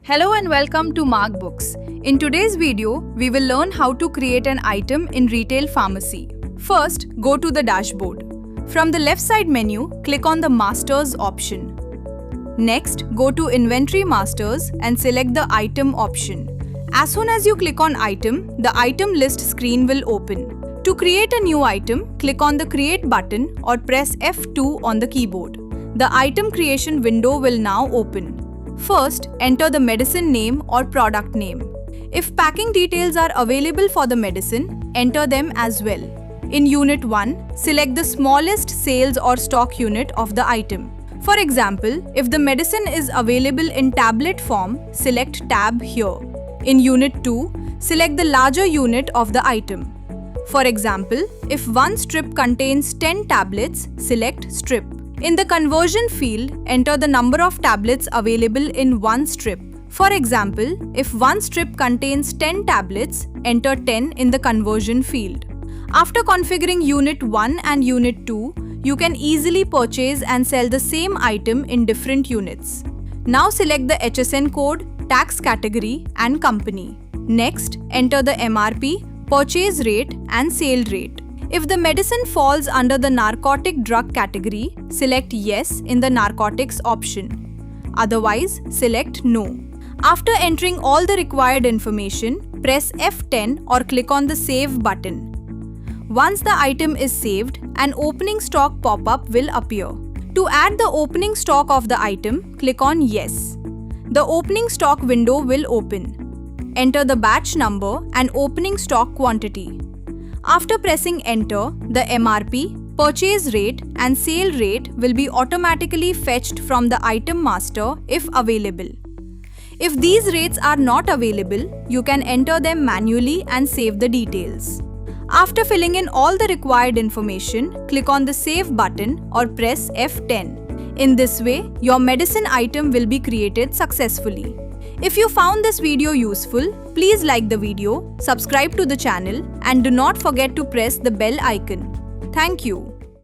Hello and welcome to MargBooks. In today's video, we will learn how to create an item in retail pharmacy. First, go to the dashboard. From the left side menu, click on the Masters option. Next, go to Inventory Masters and select the Item option. As soon as you click on Item, the item list screen will open. To create a new item, click on the Create button or press F2 on the keyboard. The item creation window will now open. First, enter the medicine name or product name. If packing details are available for the medicine, enter them as well. In Unit 1, select the smallest sales or stock unit of the item. For example, if the medicine is available in tablet form, select Tab here. In Unit 2, select the larger unit of the item. For example, if one strip contains 10 tablets, select Strip. In the conversion field, enter the number of tablets available in one strip. For example, if one strip contains 10 tablets, enter 10 in the conversion field. After configuring Unit 1 and Unit 2, you can easily purchase and sell the same item in different units. Now select the HSN code, tax category and company. Next, enter the MRP, purchase rate and sale rate. If the medicine falls under the narcotic drug category, select Yes in the Narcotics option. Otherwise, select No. After entering all the required information, press F10 or click on the Save button. Once the item is saved, an opening stock pop-up will appear. To add the opening stock of the item, click on Yes. The opening stock window will open. Enter the batch number and opening stock quantity. After pressing enter, the MRP, purchase rate and sale rate will be automatically fetched from the item master if available. If these rates are not available, you can enter them manually and save the details. After filling in all the required information, click on the Save button or press F10. In this way, your medicine item will be created successfully. If you found this video useful, please like the video, subscribe to the channel and do not forget to press the bell icon. Thank you.